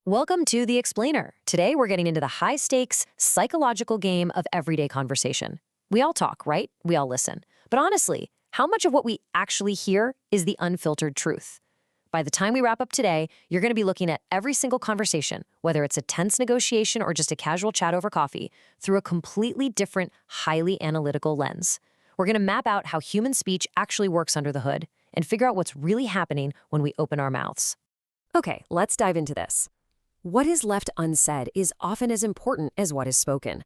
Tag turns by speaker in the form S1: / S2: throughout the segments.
S1: Welcome to The Explainer. Today we're getting into the high-stakes, psychological game of everyday conversation. We all talk, right? We all listen. But honestly, how much of what we actually hear is the unfiltered truth? By the time we wrap up today, you're going to be looking at every single conversation, whether it's a tense negotiation or just a casual chat over coffee, through a completely different, highly analytical lens. We're going to map out how human speech actually works under the hood and figure out what's really happening when we open our mouths. Okay, let's dive into this. What is left unsaid is often as important as what is spoken.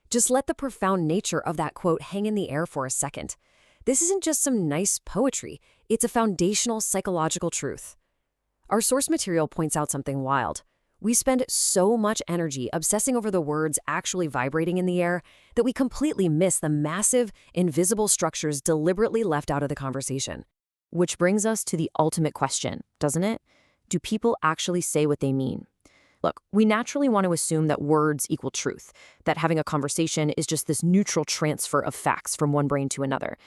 S1: Just let the profound nature of that quote hang in the air for a second. This isn't just some nice poetry, it's a foundational psychological truth. Our source material points out something wild. We spend so much energy obsessing over the words actually vibrating in the air that we completely miss the massive, invisible structures deliberately left out of the conversation. Which brings us to the ultimate question, doesn't it? Do people actually say what they mean? Look, we naturally want to assume that words equal truth, that having a conversation is just this neutral transfer of facts from one brain to another.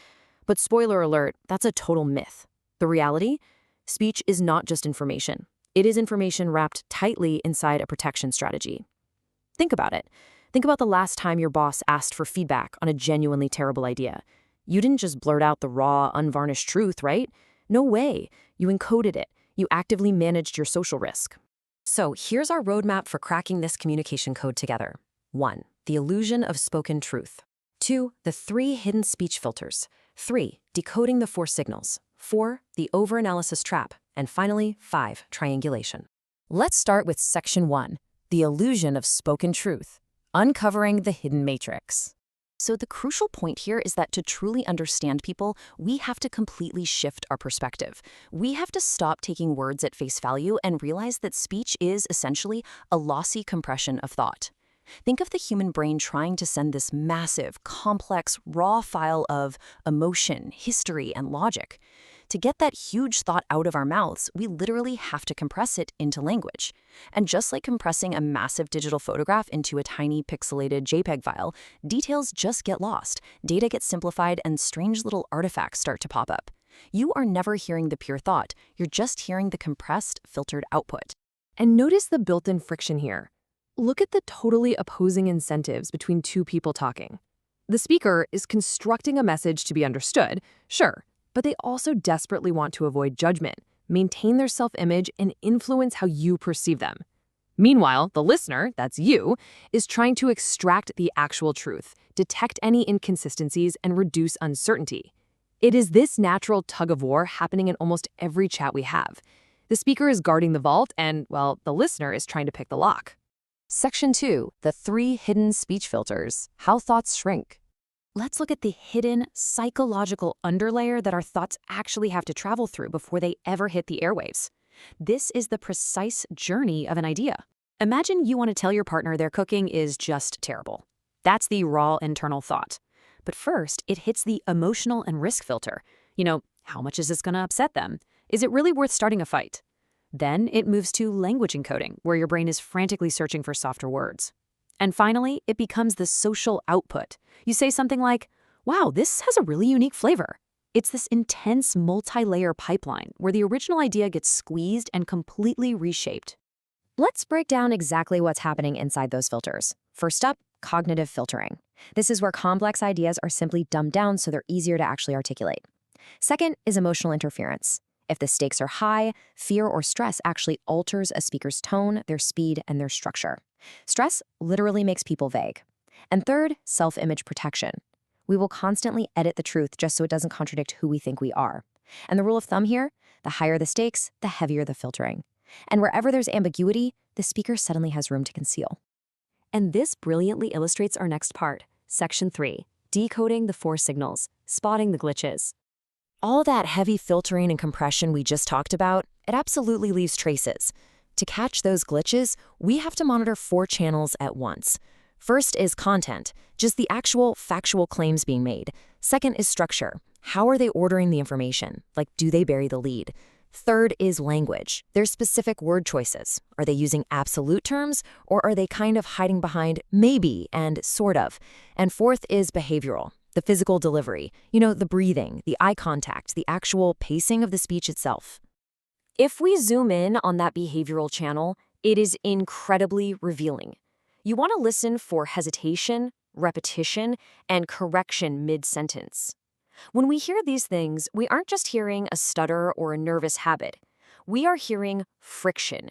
S1: But spoiler alert, that's a total myth. The reality? Speech is not just information. It is information wrapped tightly inside a protection strategy. Think about it. Think about the last time your boss asked for feedback on a genuinely terrible idea. You didn't just blurt out the raw, unvarnished truth, right? No way. You encoded it. You actively managed your social risk. So here's our roadmap for cracking this communication code together. 1. The illusion of spoken truth. 2. The 3 hidden speech filters. 3. Decoding the 4 signals. 4. The overanalysis trap. And finally, 5. Triangulation. Let's start with Section 1. The illusion of spoken truth. Uncovering the hidden matrix. So the crucial point here is that to truly understand people, we have to completely shift our perspective. We have to stop taking words at face value and realize that speech is essentially a lossy compression of thought. Think of the human brain trying to send this massive, complex, raw file of emotion, history, and logic. To get that huge thought out of our mouths, we literally have to compress it into language. And just like compressing a massive digital photograph into a tiny pixelated JPEG file, details just get lost, data gets simplified, and strange little artifacts start to pop up. You are never hearing the pure thought, you're just hearing the compressed, filtered output.
S2: And notice the built-in friction here. Look at the totally opposing incentives between two people talking. The speaker is constructing a message to be understood, sure, but they also desperately want to avoid judgment, maintain their self-image, and influence how you perceive them. Meanwhile, the listener, that's you, is trying to extract the actual truth, detect any inconsistencies, and reduce uncertainty. It is this natural tug-of-war happening in almost every chat we have. The speaker is guarding the vault, and, well, the listener is trying to pick the lock.
S1: Section 2. The 3 hidden speech filters. How thoughts shrink. Let's look at the hidden psychological underlayer that our thoughts actually have to travel through before they ever hit the airwaves. This is the precise journey of an idea. Imagine you want to tell your partner their cooking is just terrible. That's the raw internal thought. But first, it hits the emotional and risk filter. How much is this going to upset them? Is it really worth starting a fight? Then it moves to language encoding, where your brain is frantically searching for softer words. And finally, it becomes the social output. You say something like, wow, this has a really unique flavor. It's this intense multi-layer pipeline where the original idea gets squeezed and completely reshaped. Let's break down exactly what's happening inside those filters. First up, cognitive filtering. This is where complex ideas are simply dumbed down so they're easier to actually articulate. Second is emotional interference. If the stakes are high, fear or stress actually alters a speaker's tone, their speed, and their structure. Stress literally makes people vague. And third, self-image protection. We will constantly edit the truth just so it doesn't contradict who we think we are. And the rule of thumb here, the higher the stakes, the heavier the filtering. And wherever there's ambiguity, the speaker suddenly has room to conceal. And this brilliantly illustrates our next part, Section 3, decoding the 4 signals, spotting the glitches. All that heavy filtering and compression we just talked about, it absolutely leaves traces. To catch those glitches, we have to monitor 4 channels at once. First is content, just the actual factual claims being made. Second is structure. How are they ordering the information? Like, do they bury the lead? Third is language. Their specific word choices. Are they using absolute terms, or are they kind of hiding behind maybe and sort of? And fourth is behavioral. The physical delivery, the breathing, the eye contact, the actual pacing of the speech itself. If we zoom in on that behavioral channel, It is incredibly revealing. You want to listen for hesitation, repetition, and correction mid-sentence. When we hear these things, we aren't just hearing a stutter or a nervous habit. We are hearing friction.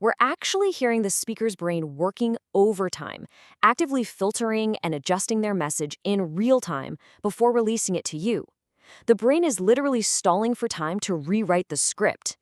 S1: We're actually hearing the speaker's brain working overtime, actively filtering and adjusting their message in real time before releasing it to you. The brain is literally stalling for time to rewrite the script.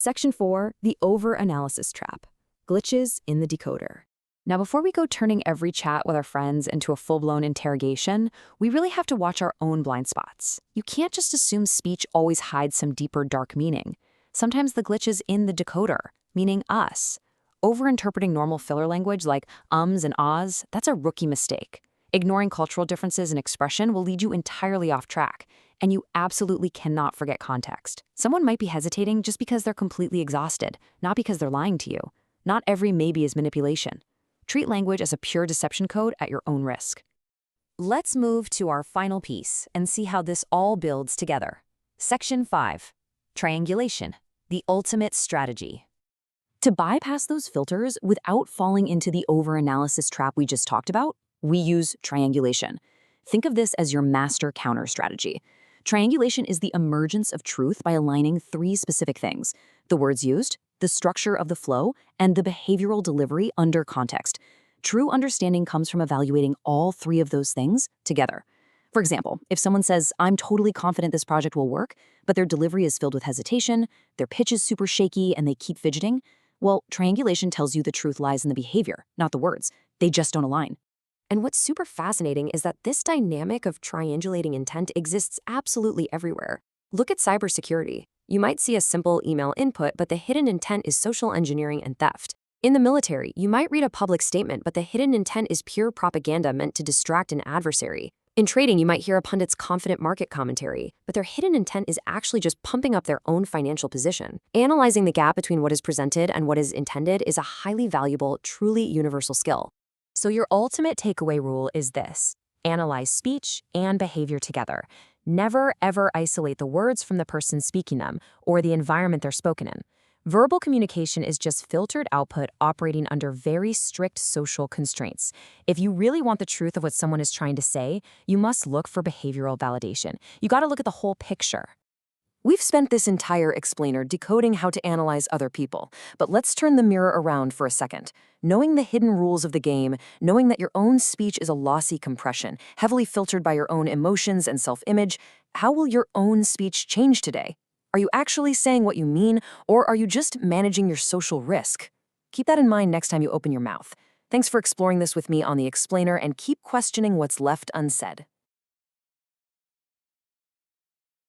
S2: Section 4, the over-analysis trap. Glitches in the decoder. Now, before we go turning every chat with our friends into a full-blown interrogation, we really have to watch our own blind spots. You can't just assume speech always hides some deeper, dark meaning. Sometimes the glitch is in the decoder, meaning us. Overinterpreting normal filler language like ums and ahs, that's a rookie mistake. Ignoring cultural differences in expression will lead you entirely off track, and you absolutely cannot forget context. Someone might be hesitating just because they're completely exhausted, not because they're lying to you. Not every maybe is manipulation. Treat language as a pure deception code at your own risk. Let's move to our final piece and see how this all builds together. Section 5. Triangulation, the ultimate strategy. To bypass those filters without falling into the over-analysis trap we just talked about, we use triangulation. Think of this as your master counter strategy. Triangulation is the emergence of truth by aligning 3 specific things: the words used, the structure of the flow, and the behavioral delivery under context. True understanding comes from evaluating all 3 of those things together. For example, if someone says, "I'm totally confident this project will work," but their delivery is filled with hesitation, their pitch is super shaky, and they keep fidgeting, well, triangulation tells you the truth lies in the behavior, not the words. They just don't align. And what's super fascinating is that this dynamic of triangulating intent exists absolutely everywhere. Look at cybersecurity. You might see a simple email input, but the hidden intent is social engineering and theft. In the military, you might read a public statement, but the hidden intent is pure propaganda meant to distract an adversary. In trading, you might hear a pundit's confident market commentary, but their hidden intent is actually just pumping up their own financial position. Analyzing the gap between what is presented and what is intended is a highly valuable, truly universal skill. So your ultimate takeaway rule is this: analyze speech and behavior together. Never, ever isolate the words from the person speaking them or the environment they're spoken in. Verbal communication is just filtered output operating under very strict social constraints. If you really want the truth of what someone is trying to say, you must look for behavioral validation. You got to look at the whole picture. We've spent this entire explainer decoding how to analyze other people, but let's turn the mirror around for a second. Knowing the hidden rules of the game, knowing that your own speech is a lossy compression, heavily filtered by your own emotions and self-image, how will your own speech change today? Are you actually saying what you mean, or are you just managing your social risk? Keep that in mind next time you open your mouth. Thanks for exploring this with me on The Explainer, and keep questioning what's left unsaid.